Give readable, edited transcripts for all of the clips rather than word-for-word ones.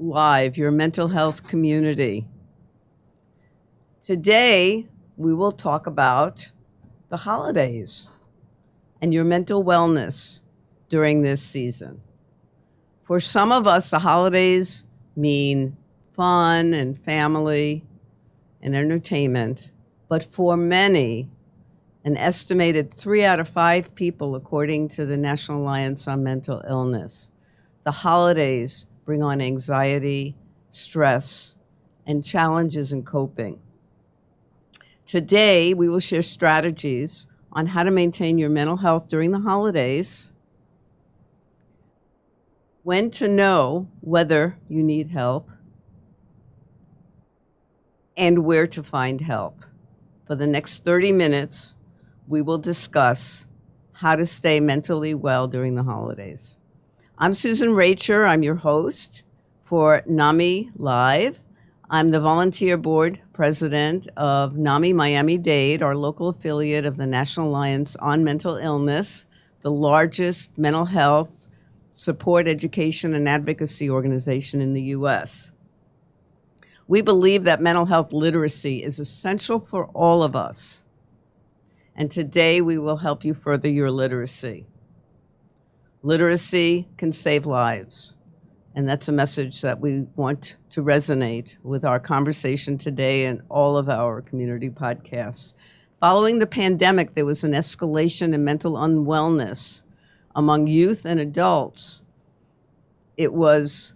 Live, your mental health community. Today, we will talk about the holidays and your mental wellness during this season. For some of us, the holidays mean fun and family and entertainment, but for many, an estimated 3 out of 5 people, according to the National Alliance on Mental Illness, the holidays bring on anxiety, stress, and challenges in coping. Today, we will share strategies on how to maintain your mental health during the holidays, when to know whether you need help, and where to find help. For the next 30 minutes, we will discuss how to stay mentally well during the holidays. I'm Susan Racher. I'm your host for NAMI Live. I'm the volunteer board president of NAMI Miami-Dade, our local affiliate of the National Alliance on Mental Illness, the largest mental health support, education, and advocacy organization in the U.S. We believe that mental health literacy is essential for all of us. And today we will help you further your literacy. Literacy can save lives. And that's a message that we want to resonate with our conversation today and all of our community podcasts. Following the pandemic, there was an escalation in mental unwellness among youth and adults. It was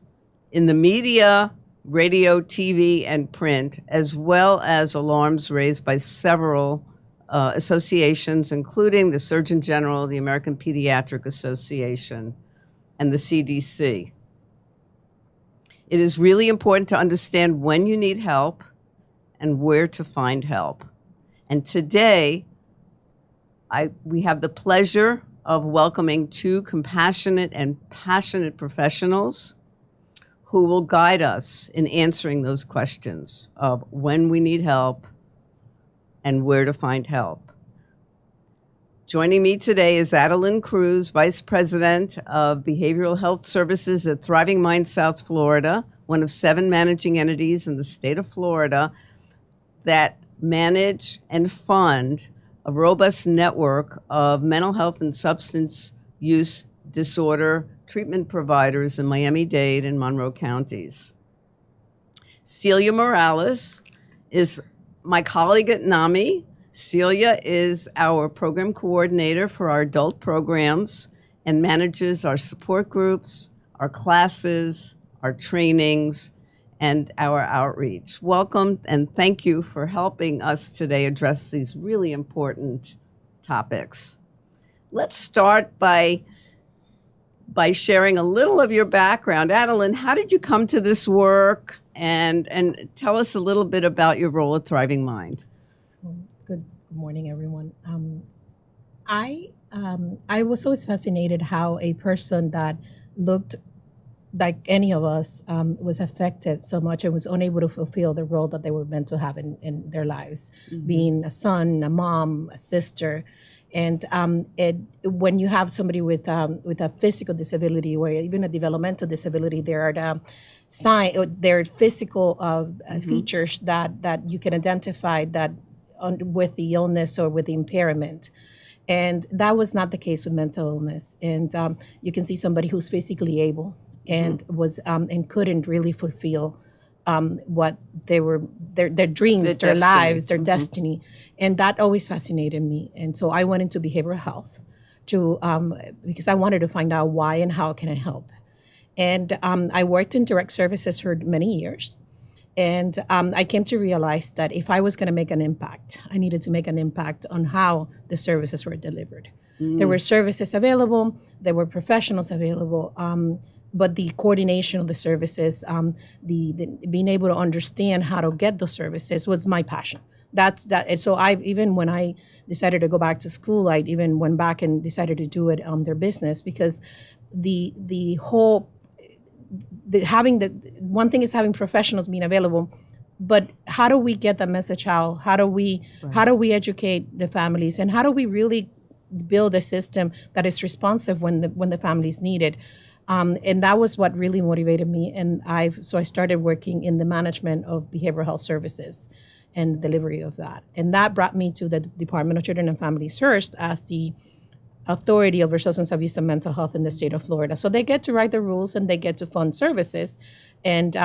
in the media, radio, TV, and print, as well as alarms raised by several associations, including the Surgeon General, the American Pediatric Association, and the CDC. It is really important to understand when you need help and where to find help. And today, we have the pleasure of welcoming 2 compassionate and passionate professionals who will guide us in answering those questions of when we need help and where to find help. Joining me today is Adilen Cruz, Vice President of Behavioral Health Services at Thriving Mind South Florida, one of 7 managing entities in the state of Florida that manage and fund a robust network of mental health and substance use disorder treatment providers in Miami-Dade and Monroe counties. Celia Morales is my colleague at NAMI. Celia is our program coordinator for our adult programs and manages our support groups, our classes, our trainings, and our outreach. Welcome, and thank you for helping us today address these really important topics. Let's start by sharing a little of your background. Adilen, how did you come to this work? And tell us a little bit about your role at Thriving Mind. Good morning, everyone. I was always fascinated how a person that looked like any of us was affected so much and was unable to fulfill the role that they were meant to have in their lives, being a son, a mom, a sister. And when you have somebody with a physical disability or even a developmental disability, there are physical features that you can identify that with the illness or with the impairment. And that was not the case with mental illness. And you can see somebody who's physically able and was and couldn't really fulfill what they were, their dreams, their lives, their destiny. And that always fascinated me. And so I went into behavioral health because I wanted to find out why and how can I help. And I worked in direct services for many years. And I came to realize that if I was going to make an impact, I needed to make an impact on how the services were delivered. There were services available, there were professionals available, but the coordination of the services, the being able to understand how to get those services was my passion. And so even when I decided to go back to school, I even went back and decided to do it on their business, because one thing is having professionals being available, but how do we get the message out? How do we educate the families, and how do we really build a system that is responsive when the families need it? And that was what really motivated me. And so I started working in the management of behavioral health services and the delivery of that. And that brought me to the Department of Children and Families First as the authority over substance abuse and mental health in the state of Florida. So they get to write the rules and they get to fund services. And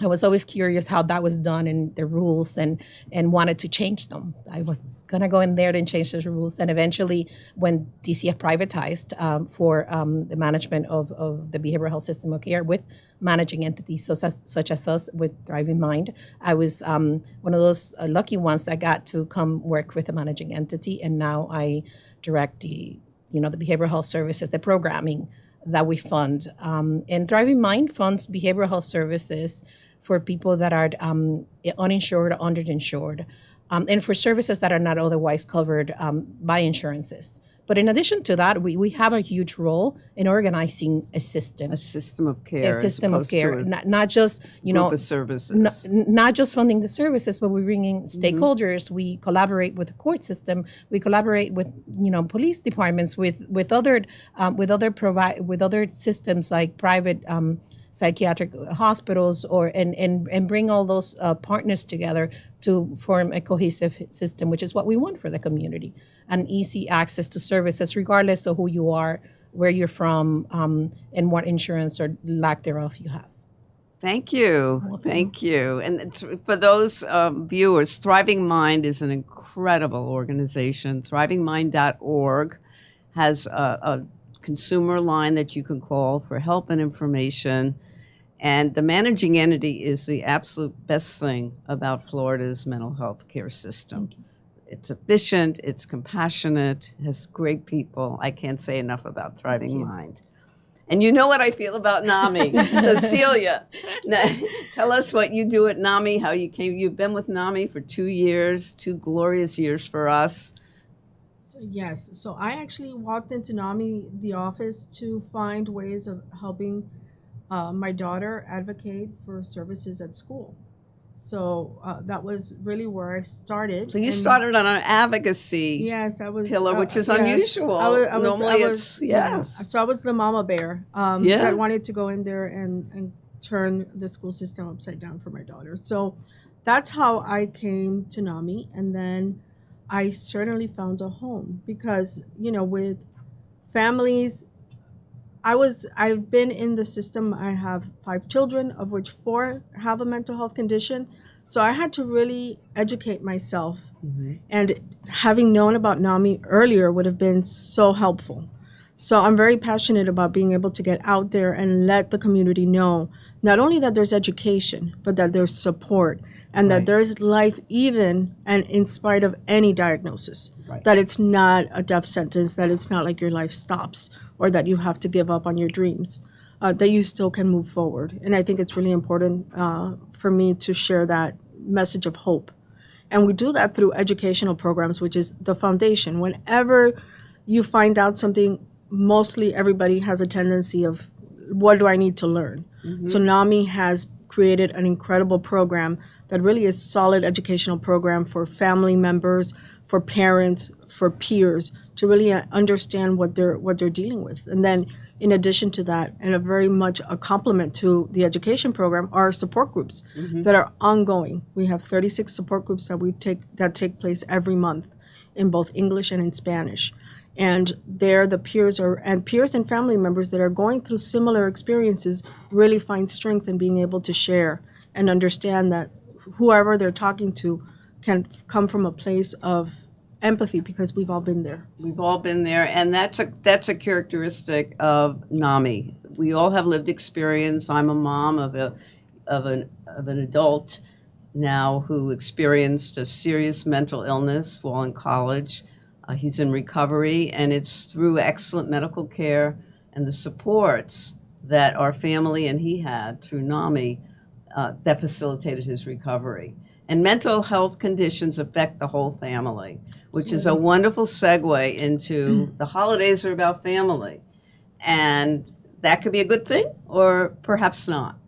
I was always curious how that was done in the rules and wanted to change them. I was going to go in there and change those rules. And eventually, when DCF privatized for the management of the behavioral health system of care with managing entities such as us with Thriving Mind, I was one of those lucky ones that got to come work with a managing entity. And now I direct the behavioral health services, the programming that we fund. And Thriving Mind funds behavioral health services for people that are uninsured or underinsured, and for services that are not otherwise covered by insurances. But in addition to that, we have a huge role in organizing a system. A system of care. A system of care, not just, group of services. Not just funding the services, but we bring in stakeholders. We collaborate with the court system. We collaborate with, police departments, with other systems like private psychiatric hospitals, and bring all those partners together to form a cohesive system, which is what we want for the community. And easy access to services, regardless of who you are, where you're from, and what insurance or lack thereof you have. Thank you. Thank you. And for those viewers, Thriving Mind is an incredible organization. ThrivingMind.org has a consumer line that you can call for help and information. And the managing entity is the absolute best thing about Florida's mental health care system. It's efficient, it's compassionate, has great people. I can't say enough about Thriving Mind. And you know what I feel about NAMI. So Celia, tell us what you do at NAMI, how you came. You've been with NAMI for 2 years, 2 glorious years for us. Yes, so I actually walked into NAMI, the office, to find ways of helping my daughter advocate for services at school. So that was really where I started. So you started on an advocacy pillar, which is unusual. So I was the mama bear that wanted to go in there and turn the school system upside down for my daughter. So that's how I came to NAMI. And then I certainly found a home because, with families, I've been in the system. I have 5 children, of which 4 have a mental health condition. So I had to really educate myself. And having known about NAMI earlier would have been so helpful. So I'm very passionate about being able to get out there and let the community know not only that there's education, but that there's support and that there's life even and in spite of any diagnosis, that it's not a death sentence, that it's not like your life stops or that you have to give up on your dreams, that you still can move forward. And I think it's really important for me to share that message of hope. And we do that through educational programs, which is the foundation. Whenever you find out something, mostly everybody has a tendency of, what do I need to learn? So NAMI has created an incredible program that really is solid educational program for family members, for parents, for peers, to really understand what they're dealing with. And then in addition to that, and a very much a complement to the education program, are support groups that are ongoing. We have 36 support groups that take place every month in both English and in Spanish. And there the peers and family members that are going through similar experiences really find strength in being able to share and understand that whoever they're talking to can come from a place of empathy, because we've all been there. We've all been there, and that's a characteristic of NAMI. We all have lived experience. I'm a mom of an adult now who experienced a serious mental illness while in college. He's in recovery, and it's through excellent medical care and the supports that our family and he had through NAMI that facilitated his recovery. And mental health conditions affect the whole family, which is a wonderful segue into the holidays are about family. And that could be a good thing, or perhaps not.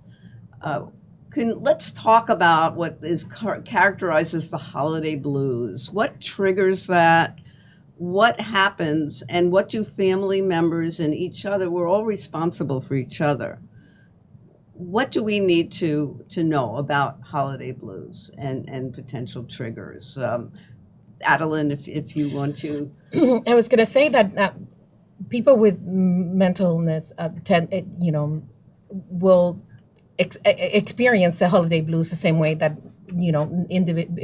Let's talk about what is characterized as the holiday blues. What triggers that? what happens and what do family members and each other, we're all responsible for each other. What do we need to know about holiday blues and potential triggers? Adilen, if you want to. I was going to say that people with mental illness will experience the holiday blues the same way that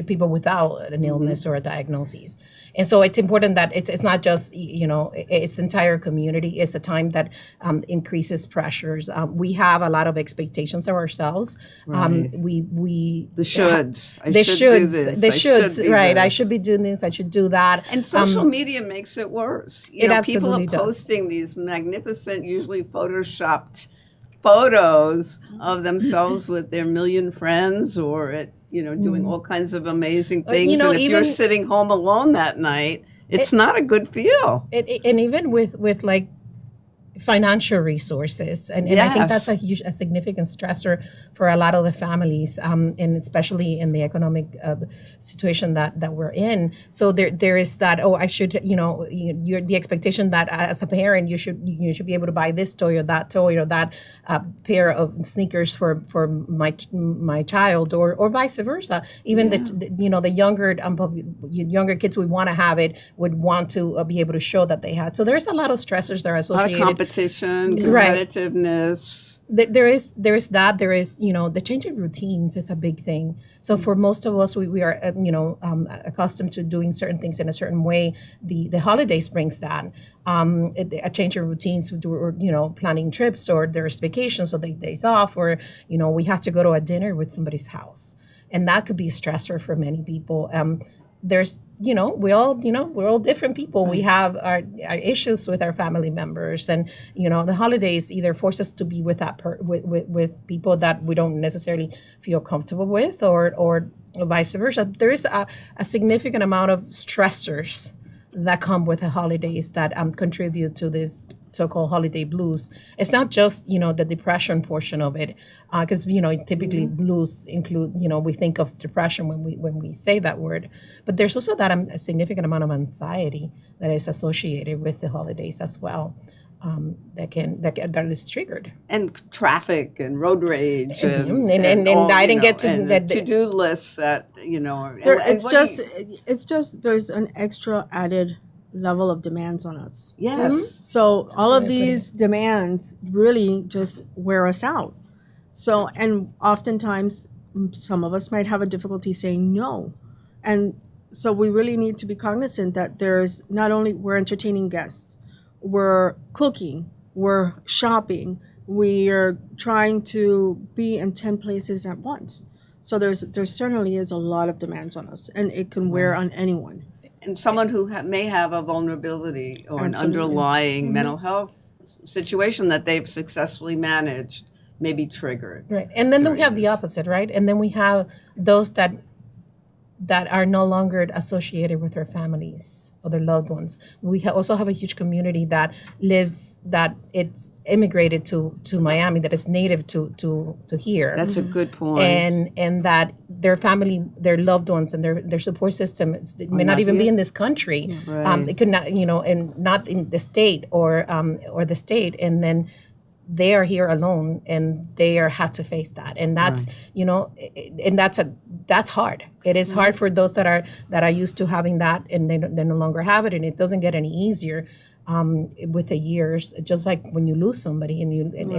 people without an illness or a diagnosis. And so it's important that it's not just it's the entire community. It's a time that increases pressures. We have a lot of expectations of ourselves. Right. We The shoulds. I the should shoulds. do this. The I shoulds. should be Right. this. I should be doing this. I should do that. And social media makes it worse. It People are absolutely does. posting these magnificent, usually photoshopped photos of themselves with their million friends or at doing all kinds of amazing things. And if you're even- sitting home alone that night, it's not a good feel. And even with like financial resources, and I think that's a significant stressor for a lot of the families, and especially in the economic situation that we're in. So there is that, I should, you're the expectation that as a parent you should be able to buy this toy or that toy or that pair of sneakers for my child, or vice versa. Even the younger kids would want to have it, would want to be able to show that they had. So there's a lot of stressors that are associated. A lot of competition, Right. competitiveness. There is that. There is, the change in routines is a big thing. So for most of us, we are accustomed to doing certain things in a certain way. The holidays brings that a change in routines, or planning trips, or there's vacations, or the days off, or we have to go to a dinner with somebody's house, and that could be a stressor for many people. There's we're all different people. We have our issues with our family members, and the holidays either force us to be with with people that we don't necessarily feel comfortable with, or vice versa. There is a significant amount of stressors that come with the holidays that contribute to this so-called holiday blues. It's not just the depression portion of it, because typically blues include we think of depression when we say that word, but there's also that a significant amount of anxiety that is associated with the holidays as well. That is triggered, And traffic and road rage and all, I didn't get to and that. to-do lists that It's just there's an extra added level of demands on us. yes. So all of way to put these demands really just wear us out. So, and oftentimes some of us might have a difficulty saying no. And so we really need to be cognizant that there's not only we're entertaining guests, we're cooking, we're shopping, we are trying to be in 10 places at once. So there certainly is a lot of demands on us, and it can wear on anyone. And someone who may have a vulnerability or an underlying mental health situation that they've successfully managed may be triggered. Right. And then we during have the this. opposite, right? And then we have those that are no longer associated with their families or their loved ones. We also have a huge community that it's immigrated to Miami, that is native to here. That's a good point. And that their family, their loved ones, and their support system may not not even be here. in this country. Right. It could not, and not in the state or the state, and then they are here alone, and they have to face that, and that's and that's hard. It is hard for those that are used to having that, and they no longer have it, and it doesn't get any easier with the years. Just like when you lose somebody, and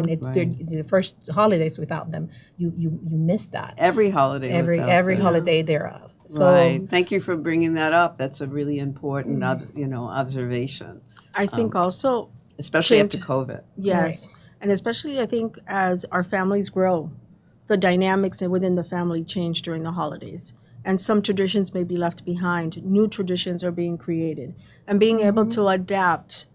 it's the first holidays without them, you miss that Every holiday. without every them. holiday thereof. So Right. Thank you for bringing that up. That's a really important, observation, I think also, especially Change- after COVID. yes, and especially I think as our families grow, the dynamics within the family change during the holidays. And some traditions may be left behind. New traditions are being created. And being able to adapt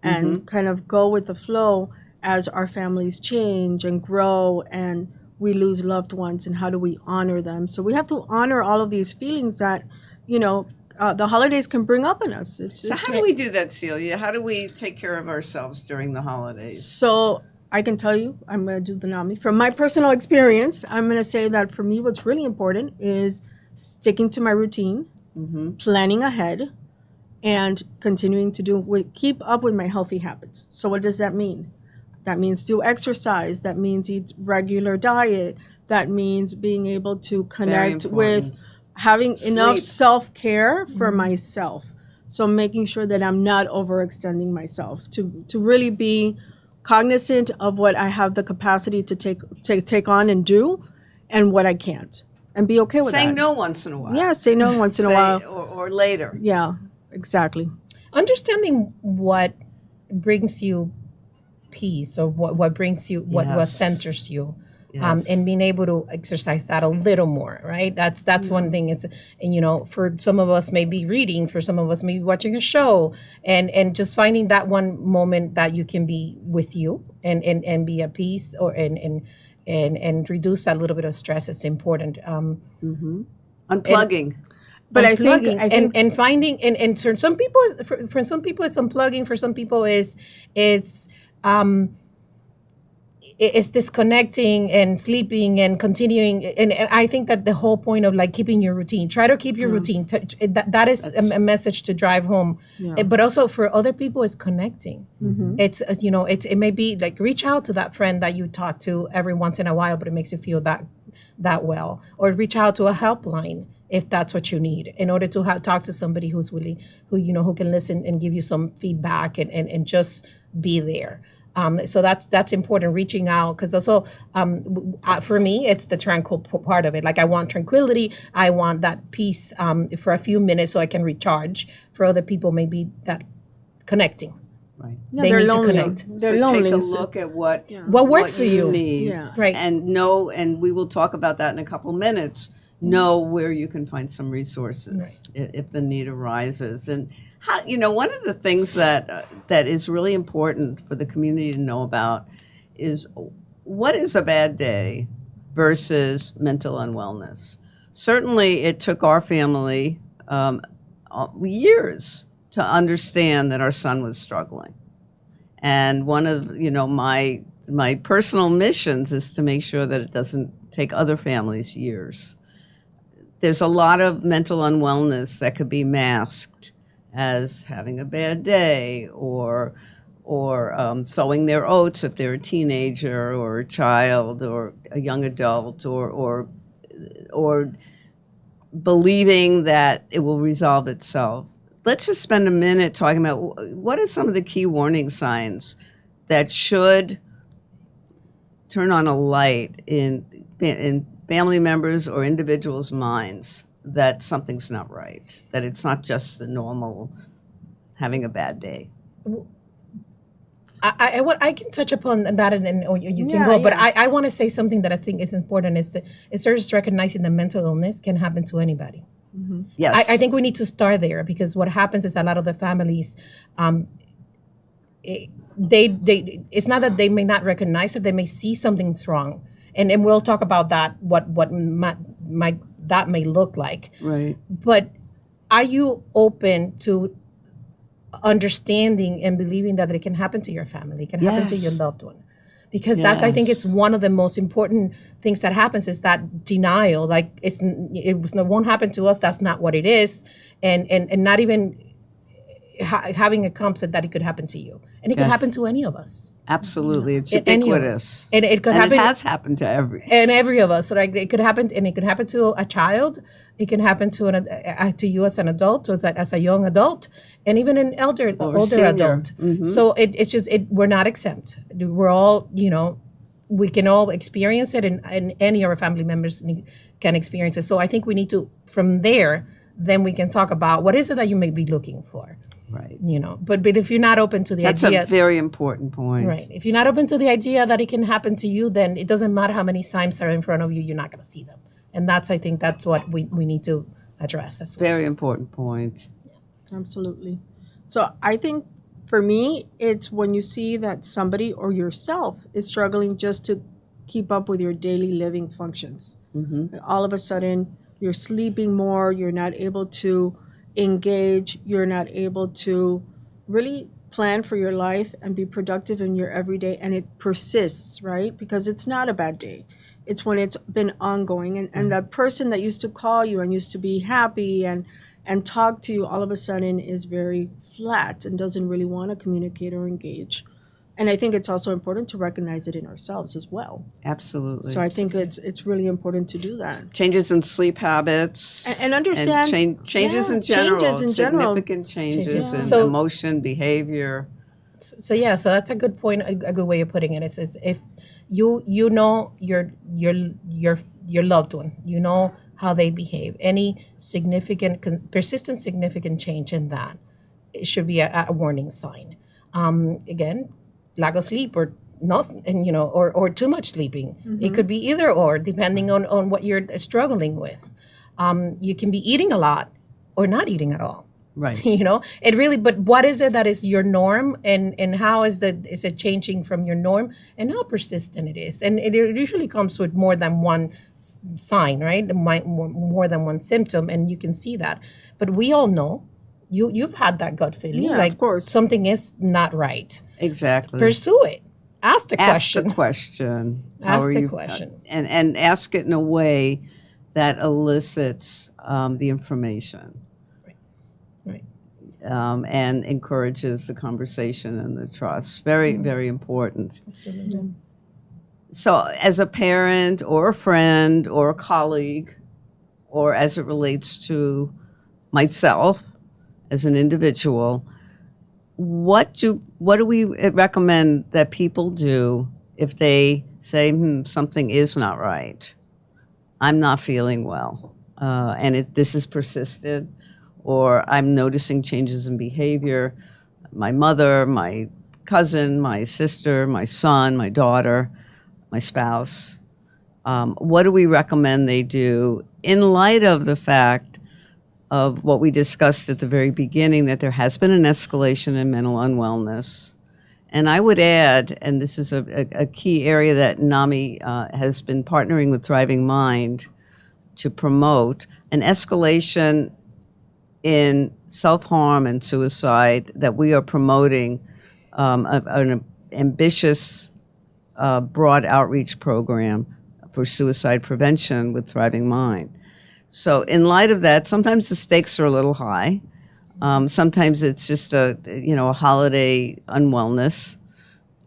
and kind of go with the flow as our families change and grow and we lose loved ones, and how do we honor them? So we have to honor all of these feelings that, the holidays can bring up in us. So how do we do that, Celia? How do we take care of ourselves during the holidays? So I can tell you, I'm going to do the NAMI. From my personal experience, I'm going to say that for me, what's really important is sticking to my routine, planning ahead, and continuing to keep up with my healthy habits. So what does that mean? That means do exercise. That means eat regular diet. That means being able to connect with having enough self-care for myself. So making sure that I'm not overextending myself to really be cognizant of what I have the capacity to take on and do and what I can't, and be okay with that. Saying no once in a while. Yeah, say no once in a while. Or later. Yeah, exactly. Understanding what brings you peace, or what brings you, what centers you. Yes. And being able to exercise that a little more, right? That's one thing is, and for some of us maybe reading, for some of us maybe watching a show, and just finding that one moment that you can be with you and be at peace, or and reduce that little bit of stress is important. Unplugging. But I think and finding, and for some people, for some people it's unplugging. For some people it's disconnecting and sleeping and continuing, and I think that the whole point of like keeping your routine, try to keep your routine, that is a message to drive home. But also for other people, it's connecting. It's it may be like reach out to that friend that you talk to every once in a while, but it makes you feel that well, or reach out to a helpline if that's what you need, in order to talk to somebody who can listen and give you some feedback and just be there. So that's important, reaching out, because also for me, it's the tranquil part of it. Like I want tranquility, I want that peace for a few minutes so I can recharge. For other people, maybe that connecting. Right. Yeah, They they're need lonely. to connect. They're So lonely. take a look at what works for you. need, Yeah. Right. and we will talk about that in a couple minutes. Know where you can find some resources if the need arises. And how, one of the things that is really important for the community to know about is what is a bad day versus mental unwellness. Certainly, it took our family years to understand that our son was struggling. And one of my personal missions is to make sure that it doesn't take other families years. There's a lot of mental unwellness that could be masked as having a bad day, or sowing their oats if they're a teenager or a child or a young adult, or believing that it will resolve itself. Let's just spend a minute talking about what are some of the key warning signs that should turn on a light in family members or individuals' minds that something's not right, that it's not just the normal having a bad day. I can touch upon that, and then you can go. But I want to say something that I think is important, is just recognizing that mental illness can happen to anybody. Yes. I think we need to start there, because what happens is a lot of the families, it's not that they may not recognize it, they may see something's wrong. And we'll talk about that, what that may look like. Right. But are you open to understanding and believing that it can happen to your family, it can happen to your loved one? Because that's, I think it's one of the most important things that happens, is that denial. Like it won't happen to us. That's not what it is. And not even having a concept that it could happen to you. And it could happen to any of us. Absolutely. It's Any of ubiquitous. us. And it could happen. It has happened to every of us. So like it could happen, and it could happen to a child. It can happen to you as an adult, or as a young adult, and even an older senior. adult. So it's just we're not exempt. We're all, we can all experience it, and any of our family members can experience it. So I think we need to, from there, then we can talk about what is it that you may be looking for. Right. But if you're not open to the idea. That's a very important point. Right. If you're not open to the idea that it can happen to you, then it doesn't matter how many signs are in front of you, you're not going to see them. And I think that's what we need to address as well. Very important point. Absolutely. So I think for me, it's when you see that somebody or yourself is struggling just to keep up with your daily living functions. All of a sudden, you're sleeping more, you're not able to engage, you're not able to really plan for your life and be productive in your everyday, and it persists, right? Because it's not a bad day. It's when it's been ongoing, and that person that used to call you and used to be happy and and talk to you all of a sudden is very flat and doesn't really want to communicate or engage. And I think it's also important to recognize it in ourselves as well. Absolutely. So I think it's really important to do that. Changes in sleep habits And understand changes yeah, in general, changes in general. significant changes in So- emotion, behavior. So that's a good point, a good way of putting it is if you know your loved one, you know how they behave, any significant persistent significant change in that, it should be a warning sign. Again, lack of sleep or not, and or too much sleeping. It could be either or, depending on what you're struggling with. You can be eating a lot or not eating at all. Right. It really, but what is it that is your norm, and how is it changing from your norm, and how persistent it is? And it usually comes with more than one sign, right? More than one symptom, and you can see that. But we all know, you've had that gut feeling, Yeah, like of course. something is not right. Exactly. Pursue it. Ask the Ask question. the question. Ask are the you- question. And ask it in a way that elicits the information. Right. And encourages the conversation and the trust. Very, very important. Absolutely. So, as a parent or a friend or a colleague, or as it relates to myself as an individual, what do we recommend that people do if they say something is not right? I'm not feeling well, and this is persisted, or I'm noticing changes in behavior. My mother, my cousin, my sister, my son, my daughter, my spouse. What do we recommend they do in light of the fact of what we discussed at the very beginning, that there has been an escalation in mental unwellness? And I would add, and this is a key area that NAMI has been partnering with Thriving Mind to promote, an escalation in self-harm and suicide, that we are promoting an ambitious, broad outreach program for suicide prevention with Thriving Mind. So in light of that, sometimes the stakes are a little high. Sometimes it's just a holiday unwellness.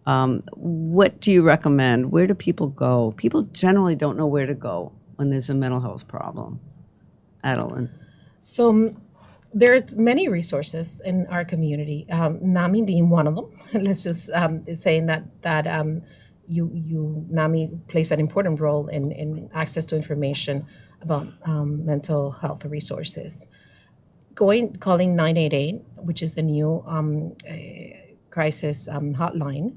What do you recommend? Where do people go? People generally don't know where to go when there's a mental health problem. Adilen. So there's many resources in our community, NAMI being one of them. Let's just saying that NAMI plays an important role in access to information about mental health resources. Calling 988, which is the new crisis hotline,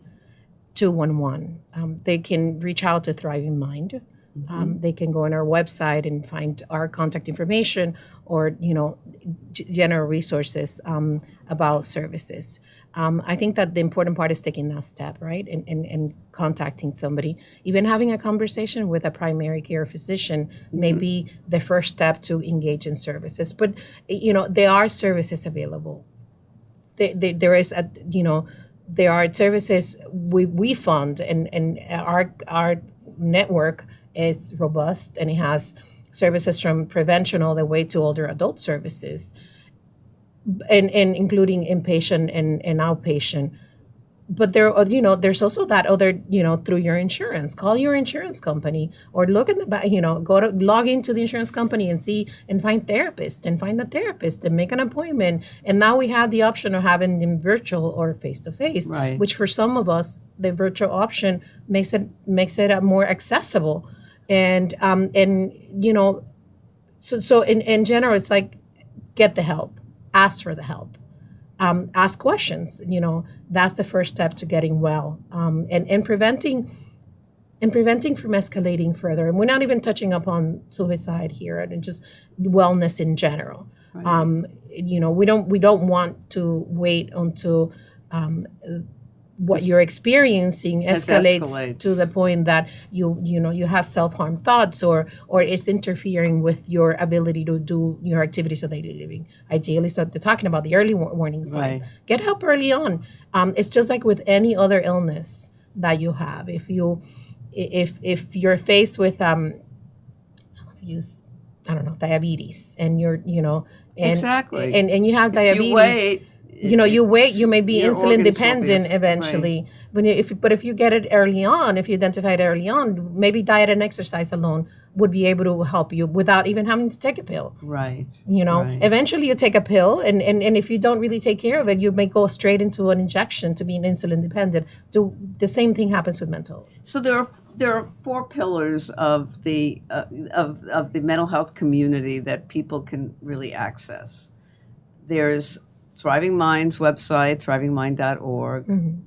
211. They can reach out to Thriving Mind. They can go on our website and find our contact information, or general resources about services. I think that the important part is taking that step, right, and contacting somebody. Even having a conversation with a primary care physician may be the first step to engage in services. But there are services available. There is there are services we fund, and our network is robust, and it has services from prevention all the way to older adult services, and including inpatient and outpatient. But there's also that other, through your insurance. Call your insurance company, or look at the back, log into the insurance company and see and find therapists, and find the therapist and make an appointment. And now we have the option of having them virtual or face to face, Right. which for some of us, the virtual option makes it more accessible. And so in general, it's like, get the help, ask for the help. Ask questions. That's the first step to getting well, and preventing from escalating further. And we're not even touching upon suicide here, and just wellness in general. Right. We don't want to wait until what you're experiencing escalates to the point that you have self-harm thoughts, or it's interfering with your ability to do your activities of daily living. Ideally, so they're talking about the early warning sign. Right. Get help early on. It's just like with any other illness that you have. If you're faced with diabetes, and And, Exactly. And you have diabetes. You wait. You wait, you may be your insulin organs will be dependent eventually. But if you get it early on, if you identify it early on, maybe diet and exercise alone would be able to help you without even having to take a pill. Right. Right. Eventually you take a pill, and if you don't really take care of it, you may go straight into an injection to being insulin dependent. The same thing happens with mental. So there are 4 pillars of the mental health community that people can really access. There's Thriving Mind's website, thrivingmind.org. Mm-hmm.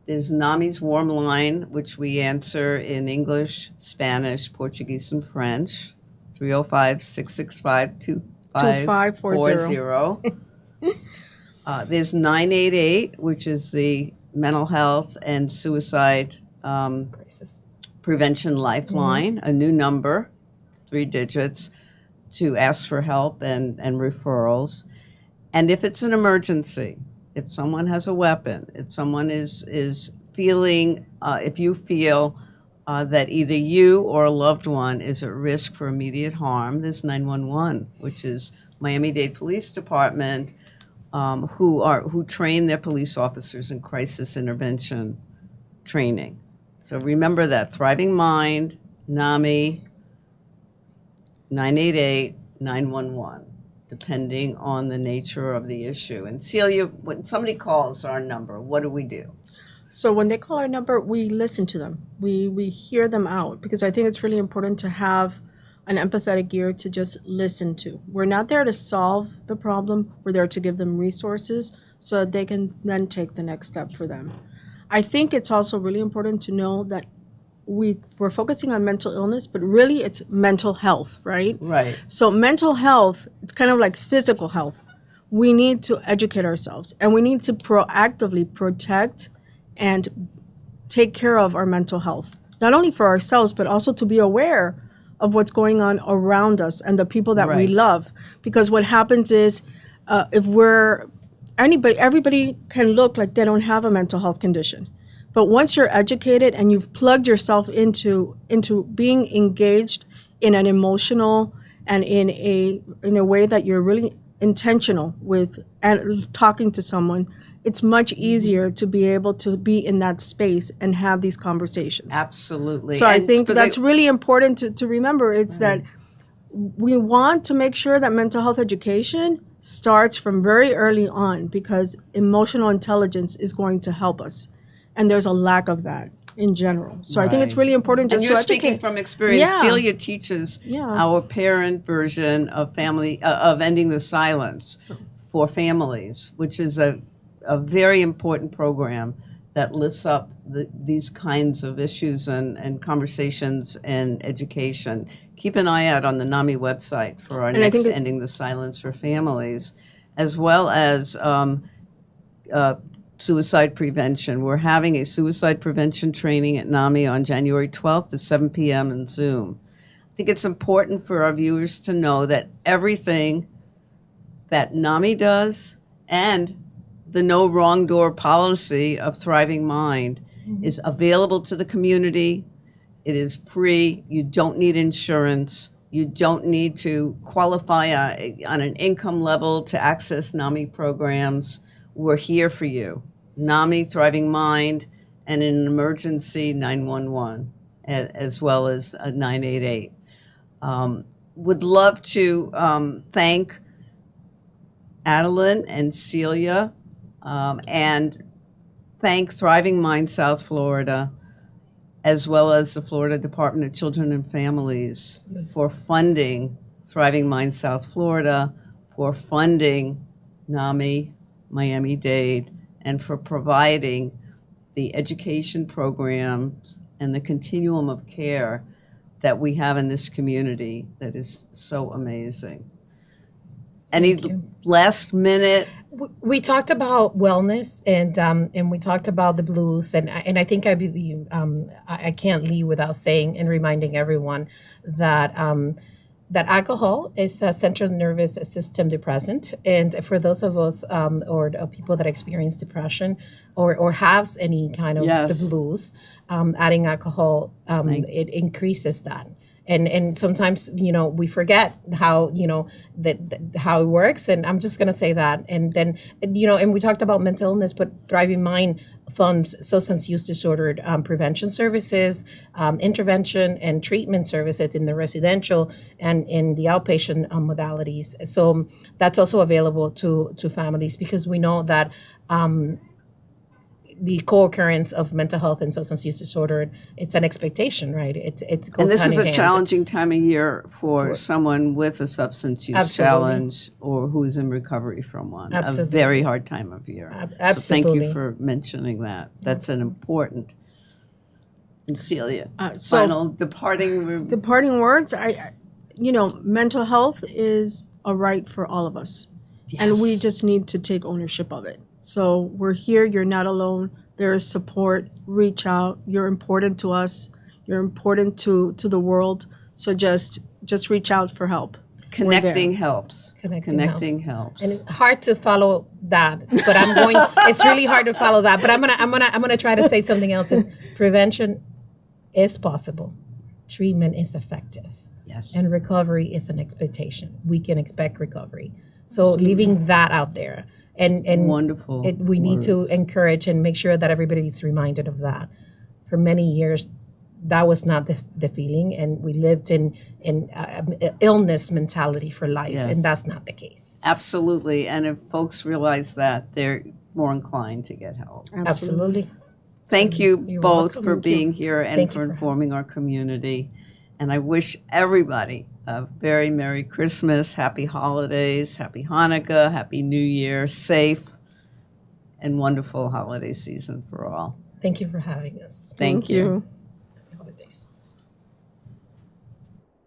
There's NAMI's Warm Line, which we answer in English, Spanish, Portuguese, and French. 305-665-2540. There's 988, which is the mental health and suicide Crisis. prevention lifeline, a new number, 3 digits, to ask for help and referrals. And if it's an emergency, if someone has a weapon, if someone is feeling, if you feel that either you or a loved one is at risk for immediate harm, there's 911, which is Miami-Dade Police Department, who train their police officers in crisis intervention training. So remember that, Thriving Mind, NAMI, 988, 911. Depending on the nature of the issue. And Celia, when somebody calls our number, what do we do? So when they call our number, we listen to them. We hear them out, because I think it's really important to have an empathetic ear to just listen to. We're not there to solve the problem. We're there to give them resources so that they can then take the next step for them. I think it's also really important to know that we're focusing on mental illness, but really it's mental health, right? Right. So mental health, it's kind of like physical health. We need to educate ourselves, and we need to proactively protect and take care of our mental health, not only for ourselves, but also to be aware of what's going on around us and the people that we Right. love. Because what happens is, everybody can look like they don't have a mental health condition. But once you're educated and you've plugged yourself into being engaged in an emotional and in a way that you're really intentional with and talking to someone, it's much easier to be able to be in that space and have these conversations. Absolutely. So I And think for that's the- really important to remember. It's that we want to make sure that mental health education starts from very early on, because emotional intelligence is going to help us. And there's a lack of that in general. So I think it's Right. really important And just you're to speaking educate. from experience. Yeah. Celia teaches Yeah. our parent version of family of ending the silence for families, which is a very important program that lifts up these kinds of issues and conversations and education. Keep an eye out on the NAMI website for our And I next think Ending the Silence for Families, as well as suicide prevention. We're having a suicide prevention training at NAMI on January 12th at 7 p.m. in Zoom. I think it's important for our viewers to know that everything that NAMI does and the no wrong door policy of Thriving Mind is available to the community. It is free. You don't need insurance. You don't need to qualify on an income level to access NAMI programs. We're here for you. NAMI, Thriving Mind, and in an emergency, 911, as well as 988. Would love to thank Adilen and Celia, and thank Thriving Mind South Florida, as well as the Florida Department of Children and Families for funding Thriving Mind South Florida, for funding NAMI, Miami-Dade, and for providing the education programs and the continuum of care that we have in this community that is so amazing. Any last minute? We talked about wellness, and we talked about the blues, and I think I can't leave without saying and reminding everyone that that alcohol is a central nervous system depressant, and for those of us or people that experience depression or have any kind of Yes. the blues, adding alcohol it increases that. And sometimes, we forget how, that how it works. And I'm just going to say that. And then, and we talked about mental illness, but Thriving Mind funds substance use disorder prevention services, intervention and treatment services in the residential and in the outpatient modalities. So that's also available to families, because we know that the co-occurrence of mental health and substance use disorder, it's an expectation, right? It goes And this hand is in a hand. challenging time of year for someone with a substance use Absolutely. challenge or who's in recovery from one. Absolutely. A very hard time of year. So thank Absolutely. you for mentioning that. That's an important. And Celia, So- final departing. Departing words, mental health is a right for all of us. And we Yes. just need to take ownership of it. So we're here, you're not alone. There is support. Reach out. You're important to us. You're important to the world. So just reach out for help. Connecting helps. Connecting helps. And it's hard to follow that, but it's really hard to follow that. But I'm gonna try to say something else. Is prevention is possible. Treatment is effective. Yes. And recovery is an expectation. We can expect recovery. So leaving that out there. And Wonderful we need to words. encourage and make sure that everybody's reminded of that. For many years, that was not the feeling, and we lived in illness mentality for life, Yes. and that's not the case. Absolutely. And if folks realize that, they're more inclined to get help. Absolutely. Thank you You're both welcome. for Thank you. being here and Thank for you for informing our community. And I wish everybody a very Merry Christmas, Happy Holidays, Happy Hanukkah, Happy New Year, safe and wonderful holiday season for all. Thank you for having us. Thank you. Happy holidays.